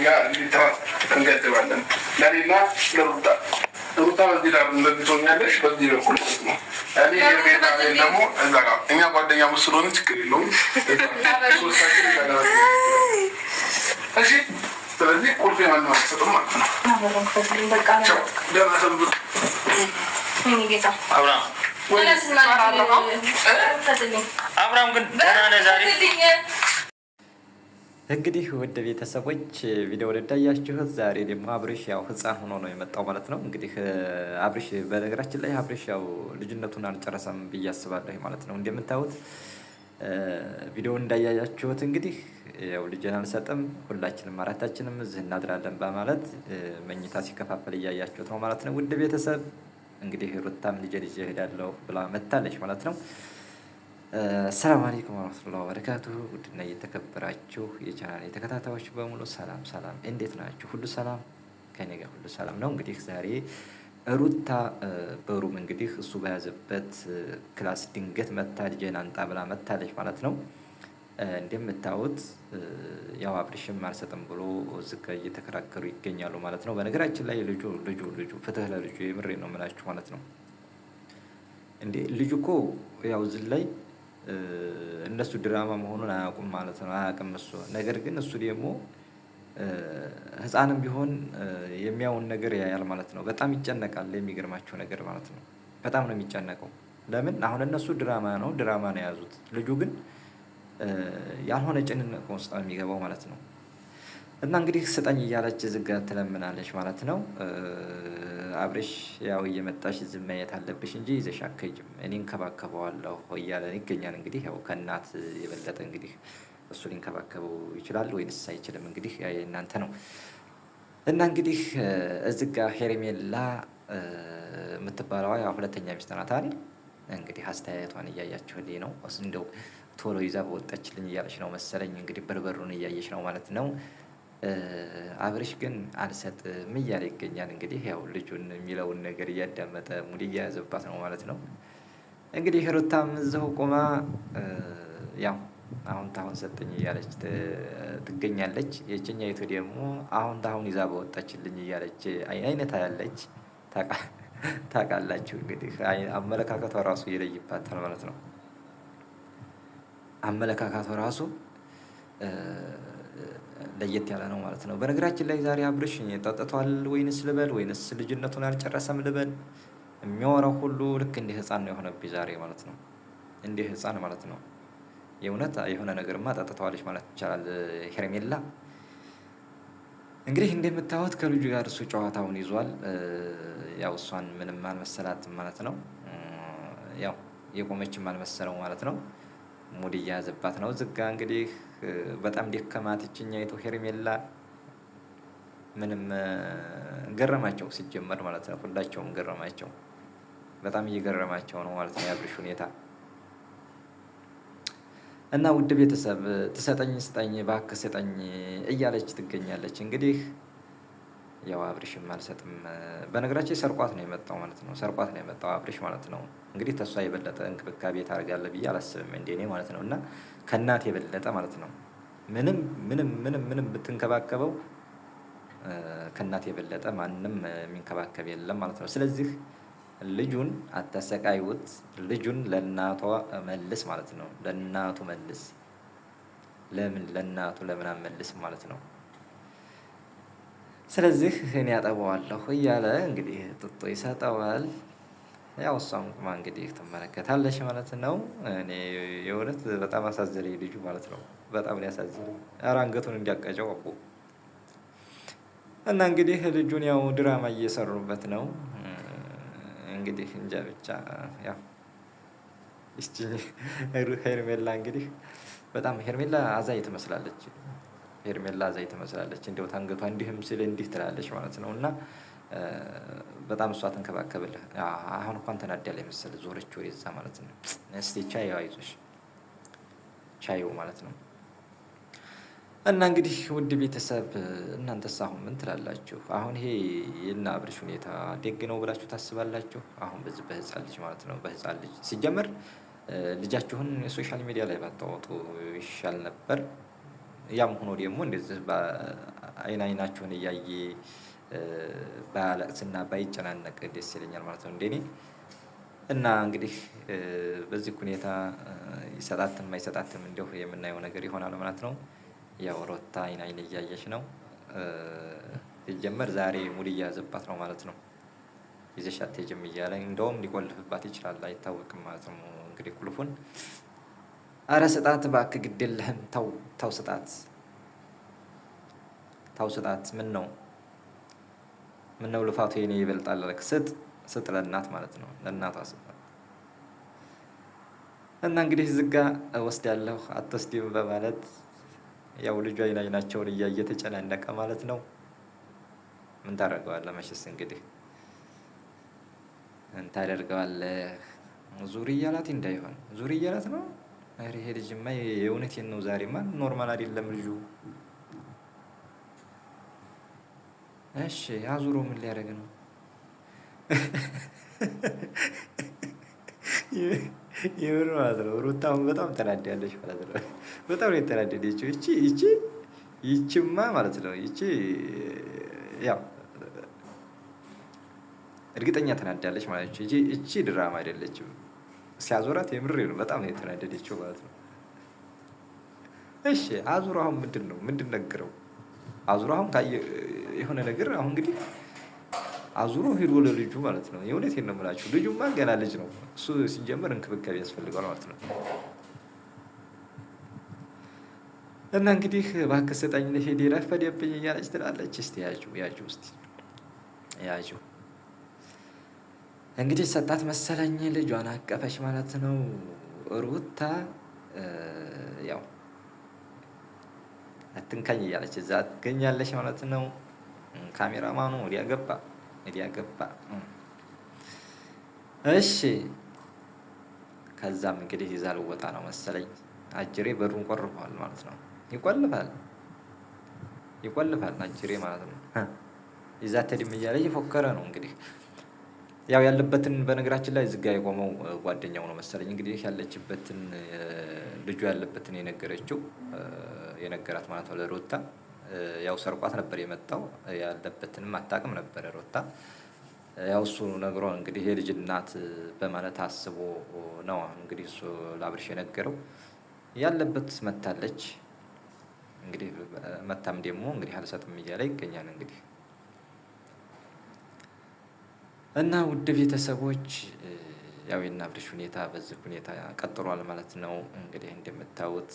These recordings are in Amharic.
ጋር እንዲትራት እንገድባለን። ለኔና ለሩታ ሩታ በዚህ ዳር እንደትሆኛለሽ በዚህ በኩል ነው። እኔ የቤታ ደግሞ እዛ ጋር እኛ ጓደኛ ስለሆነ ችግር የለውም። ሶስታችን እሺ። ስለዚህ ቁልፍ ማንም አልሰጥም ማለት ነው። ደህና ሰንብቱ። አብርሃም ግን ደህና ነህ ዛሬ? እንግዲህ ወደ ቤተሰቦች ቪዲዮ እንዳያችሁት ዛሬ ደግሞ አብርሽ ያው ህፃን ሆኖ ነው የመጣው ማለት ነው። እንግዲህ አብርሽ በነገራችን ላይ አብርሽ ያው ልጅነቱን አልጨረሰም ብዬ አስባለሁ ማለት ነው። እንደምታዩት ቪዲዮ እንዳያያችሁት እንግዲህ ያው ልጅን አልሰጥም ሁላችንም አራታችንም እዚህ እናድራለን በማለት መኝታ ሲከፋፈል እያያችሁት ነው ማለት ነው። ውድ ቤተሰብ እንግዲህ ሩታም ልጅ እሄዳለሁ ብላ መታለች ማለት ነው። ሰላም አለይኩም ወራህመቱላሂ ወበረካቱሁ። ውድና እየተከበራችሁ የቻናሌ ተከታታዮች በሙሉ ሰላም ሰላም፣ እንዴት ናችሁ? ሁሉ ሰላም ከኔ ጋር ሁሉ ሰላም ነው። እንግዲህ ዛሬ ሩታ በሩም እንግዲህ እሱ በያዘበት ክላስ ድንገት መታ ልጄን አንጣ ብላ መታለች ማለት ነው። እንደምታዩት ያው አብርሽም አልሰጥም ብሎ ዝጋ እየተከራከሩ ይገኛሉ ማለት ነው። በነገራችን ላይ ልጁ ፍትህ ለልጁ የምሬ ነው የምላችሁ ማለት ነው። እንዴ ልጁ እኮ ያው እዚህ ላይ እነሱ ድራማ መሆኑን አያውቁም ማለት ነው። አያውቅም እሱ። ነገር ግን እሱ ደግሞ ህፃንም ቢሆን የሚያውን ነገር ያያል ማለት ነው። በጣም ይጨነቃል። የሚገርማቸው ነገር ማለት ነው በጣም ነው የሚጨነቀው። ለምን አሁን እነሱ ድራማ ነው የያዙት። ልጁ ግን ያልሆነ ጭንቀት ውስጥ ነው የሚገባው ማለት ነው። እና እንግዲህ ስጠኝ እያለች ዝጋ ትለምናለች ማለት ነው። አብርሽ ያው እየመጣሽ ዝም ማየት አለብሽ እንጂ ይዘሽ አትሄጂም፣ እኔ እንከባከበዋለሁ እያለ ይገኛል። እንግዲህ ያው ከእናት የበለጠ እንግዲህ እሱ ሊንከባከበው ይችላል ወይንስ አይችልም? እንግዲህ እናንተ ነው። እና እንግዲህ እዚህ ጋር ሄርሜላ የምትባለዋ ያው ሁለተኛ ሚስት ናት አይደል? እንግዲህ አስተያየቷን እያያችሁልኝ ነው። እንደው ቶሎ ይዛ በወጣችልኝ እያለች ነው መሰለኝ። እንግዲህ በርበሩን እያየች ነው ማለት ነው። አብርሽ ግን አልሰጥም እያለ ይገኛል። እንግዲህ ያው ልጁን የሚለውን ነገር እያዳመጠ ሙድ እያያዘባት ነው ማለት ነው። እንግዲህ ሩታም እዛው ቆማ ያው አሁን ሰጠኝ እያለች ትገኛለች። የችኛይቱ ደግሞ አሁን ይዛ በወጣችልኝ እያለች አይነት ያለች ታውቃላችሁ። እንግዲህ አመለካከቷ ራሱ ይለይባታል ማለት ነው። አመለካከቷ ራሱ ለየት ያለ ነው ማለት ነው። በነገራችን ላይ ዛሬ አብርሽ ጠጥቷል ወይንስ ልበል ወይንስ ልጅነቱን አልጨረሰም ልበል፣ የሚያወራው ሁሉ ልክ እንደ ህፃን ነው የሆነብኝ ዛሬ ማለት ነው። እንደ ህፃን ማለት ነው። የእውነት የሆነ ነገርማ ጠጥተዋለች ማለት ይቻላል ሄርሜላ። እንግዲህ እንደምታዩት ከልጁ ጋር እሱ ጨዋታውን ይዟል። ያው እሷን ምንም አልመሰላትም ማለት ነው። ያው የቆመችም አልመሰለው ማለት ነው። ሙድ እያያዘባት ነው። ዝጋ እንግዲህ በጣም ደከማት ይችኛይቱ ሄርሜላ። ምንም ገረማቸው ሲጀመር ማለት ነው። ሁላቸውም ገረማቸው። በጣም እየገረማቸው ነው ማለት ነው የአብርሽ ሁኔታ። እና ውድ ቤተሰብ ስጠኝ እባክህ ስጠኝ እያለች ትገኛለች። እንግዲህ ያው አብርሽም አልሰጥም። በነገራችን ሰርቋት ነው የመጣው ማለት ነው። ሰርቋት ነው የመጣው አብርሽ ማለት ነው። እንግዲህ ተሷ የበለጠ እንክብካቤ ታደርጋለህ ብዬ አላስብም እንደኔ ማለት ነው። እና ከእናት የበለጠ ማለት ነው። ምንም ብትንከባከበው ከእናት የበለጠ ማንም የሚንከባከብ የለም ማለት ነው። ስለዚህ ልጁን አታሰቃዩት። ልጁን ለእናቷ መልስ ማለት ነው። ለእናቱ መልስ። ለእናቱ ለምን አትመልስም ማለት ነው። ስለዚህ እኔ ያጠበዋለሁ እያለ እንግዲህ ጥጦ ይሰጠዋል። ያው እሷም ቁማ እንግዲህ ትመለከታለች ማለት ነው። እኔ የእውነት በጣም አሳዘነኝ ልጁ ማለት ነው። በጣም ነው ያሳዘነኝ። ኧረ አንገቱን እንዲያቀጨው አቦ። እና እንግዲህ ልጁን ያው ድራማ እየሰሩበት ነው እንግዲህ እንጃ ብቻ ያው እስቲ ሄርሜላ እንግዲህ በጣም ሄርሜላ አዛኝ ትመስላለች። እንደው ታንገቷ እንዲህም ሲል እንዲህ ትላለች ማለት ነው። እና በጣም እሷ ተንከባከብልህ። አሁን እንኳን ተናዳለች መሰል ዞረች ወደዛ ማለት ነው። እስቲ ቻዩ አይዞሽ ቻዩ ማለት ነው። እና እንግዲህ ውድ ቤተሰብ እናንተስ አሁን ምን ትላላችሁ? አሁን ይሄ የእነ አብርሽ ሁኔታ ደግ ነው ብላችሁ ታስባላችሁ? አሁን በዚህ በህፃን ልጅ ማለት ነው። በህፃን ልጅ ሲጀመር ልጃችሁን ሶሻል ሚዲያ ላይ ባታወጡ ይሻል ነበር። ያም ሆኖ ደግሞ እንደዚህ አይናችሁን እያየ ባያለቅስና ባይጨናነቅ ደስ ይለኛል ማለት ነው እንደኔ። እና እንግዲህ በዚህ ሁኔታ ይሰጣትም አይሰጣትም እንዲሁ የምናየው ነገር ይሆናል ማለት ነው። ያው ሩታ አይን እያየች ነው። ሲጀመር ዛሬ ሙድ እየያዘባት ነው ማለት ነው። ይዘሽ አትሄጂም እያለ እንደውም ሊቆልፍባት ይችላል አይታወቅም ማለት ነው። እንግዲህ ቁልፉን አረ ስጣት እባክህ ግድ የለህም ተው ስጣት ምን ነው ልፋቱ የኔ ይበልጣል አለክ ስጥ ለእናት ማለት ነው። ለእናቷ ስጥ እና እንግዲህ ዝጋ ወስዳለሁ አትወስጂም በማለት ያው ልጁ አይናቸውን እያየ ተጨናነቀ ማለት ነው። ምን ታደርገዋለህ መቼስ እንግዲህ ምን ታደርገዋለህ። ዙሪ እያላት እንዳይሆን ዙሪ እያላት ነው። ኧረ ይሄ ልጅማ የእውነቴን ነው ዛሬማ ኖርማል አይደለም ልጁ። እሺ አዙሮ ምን ሊያደርግ ነው? የምር ማለት ነው። ሩታ አሁን በጣም ተናዳለች ማለት ነው። በጣም ነው የተናደደችው። ይቺማ ማለት ነው ያው እርግጠኛ ተናዳለች ማለት ነው። እቺ ድራማ አይደለችም። ሲያዞራት የምር ነው በጣም ነው የተናደደችው ማለት ነው። እሺ አዙሮ አሁን ምንድን ነግረው አዙሮ አሁን የሆነ ነገር አሁን እንግዲህ አዙሮ ሄዶ ለልጁ ማለት ነው። የእውነቴን ነው የምላችሁ ልጁማ ገና ልጅ ነው። እሱ ሲጀመር እንክብካቤ ያስፈልገዋል ማለት ነው። እና እንግዲህ እባክህ ስጠኝ ልሂድ ረፈደብኝ እያለች ትላለች። እስቲ ያዥው እስቲ ያዥው። እንግዲህ ሰጣት መሰለኝ ልጇን አቀፈች ማለት ነው። ሩታ ያው አትንካኝ እያለች እዛ ትገኛለች ማለት ነው። ካሜራማኑ ወዲያ ገባ። እሺ ከዛም እንግዲህ ይዛ ልወጣ ነው መሰለኝ። አጅሬ በሩን ቆርፏል ማለት ነው። ይቆልፋል አጅሬ ማለት ነው። ይዛ ተድም እያለ እየፎከረ ነው እንግዲህ ያው ያለበትን በነገራችን ላይ ዝጋ የቆመው ጓደኛው ነው መሰለኝ እንግዲህ ያለችበትን ልጁ ያለበትን የነገራት ማለት ነው ለሩታ። ያው ሰርቋት ነበር የመጣው ያለበትንም አታውቅም ነበር ሩታ። ያው እሱ ነግሮ እንግዲህ የልጅ እናት በማለት አስቦ ነው እንግዲህ እሱ ለአብርሽ የነገረው። ያለበት መታለች እንግዲህ መታም ደግሞ እንግዲህ አልሰጥም እያለ ይገኛል እንግዲህ እና ውድ ቤተሰቦች ያው የእነ አብርሽ ሁኔታ በዚህ ሁኔታ ቀጥሏል ማለት ነው። እንግዲህ እንደምታዩት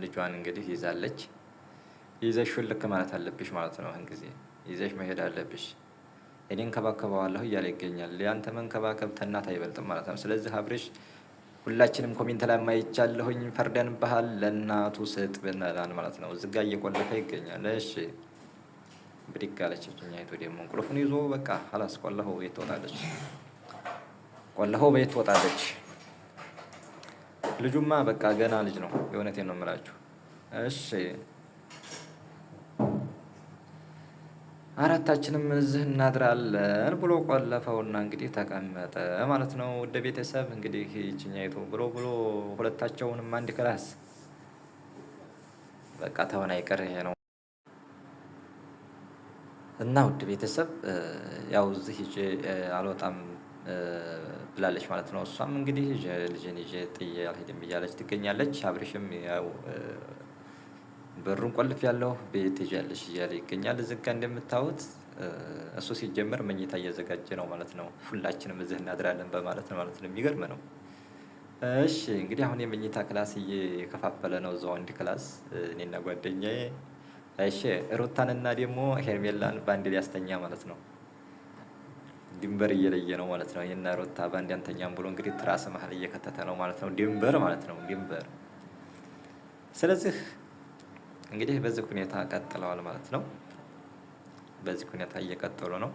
ልጇን እንግዲህ ይዛለች። ይዘሽ ልክ ማለት አለብሽ ማለት ነው። አሁን ጊዜ ይዘሽ መሄድ አለብሽ። እኔ እንከባከበዋለሁ እያለ ይገኛል። ያንተ መንከባከብ ከእናት አይበልጥም ማለት ነው። ስለዚህ አብርሽ ሁላችንም ኮሜንት ላይ ማይቻለሁኝ ፈርደንብሃል ለእናቱ ስጥ ብንላን ማለት ነው። እዚህ ጋ እየቆለፈ ይገኛል። እሺ ብድግ አለች። እኛይቱ ደግሞ ቁልፉን ይዞ በቃ ሀላስ ቆለፈው ቤት ትወጣለች። ልጁማ በቃ ገና ልጅ ነው። የእውነቴን ነው የምላችሁ። እሺ አራታችንም እዚህ እናድራለን ብሎ ቆለፈውና እንግዲህ ተቀመጠ ማለት ነው። ወደ ቤተሰብ እንግዲህ ይችኛይቱ ብሎ ሁለታቸውንም አንድ ክላስ በቃ ተሆነ አይቀር ይሄ ነው። እና ውድ ቤተሰብ ያው እዚህ አልወጣም ብላለች ማለት ነው። እሷም እንግዲህ ልጄን ይዤ ጥዬ አልሄድም እያለች ትገኛለች። አብርሽም ያው በሩን ቆልፍ ያለው ቤት ይዣለሽ እያለ ይገኛል። እዚህ ጋ እንደምታዩት እሱ ሲጀመር መኝታ እያዘጋጀ ነው ማለት ነው። ሁላችንም እዚህ እናድራለን በማለት ነው ማለት ነው። የሚገርም ነው። እሺ እንግዲህ አሁን የመኝታ ክላስ እየከፋፈለ ነው እዛው አንድ ክላስ እኔና ጓደኛዬ። እሺ ሩታንና ደግሞ ሄርሜላን ባንድ ሊያስተኛ ማለት ነው። ድንበር እየለየ ነው ማለት ነው። የና ሩታ ባንድ አንተኛም ብሎ እንግዲህ ትራስ መሀል እየከተተ ነው ማለት ነው። ድንበር ማለት ነው ድንበር። ስለዚህ እንግዲህ በዚህ ሁኔታ ቀጥለዋል ማለት ነው። በዚህ ሁኔታ እየቀጠሉ ነው።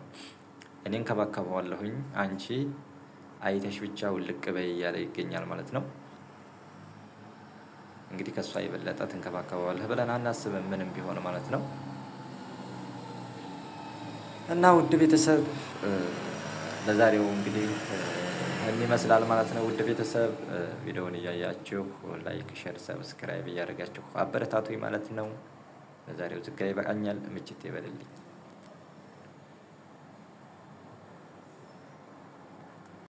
እኔ እንከባከበዋለሁኝ አንቺ አይተሽ ብቻ ውልቅ በይ እያለ ይገኛል ማለት ነው። እንግዲህ ከሷ የበለጠ ትንከባከበዋለህ ብለን አናስብም ምንም ቢሆን ማለት ነው። እና ውድ ቤተሰብ ለዛሬው እንግዲህ ይመስላል ማለት ነው። ውድ ቤተሰብ ቪዲዮውን እያያችሁ ላይክ፣ ሼር፣ ሰብስክራይብ እያደረጋችሁ አበረታቱኝ ማለት ነው። ዛሬው ዝጋ ይበቃኛል። ምችት ይበልልኝ።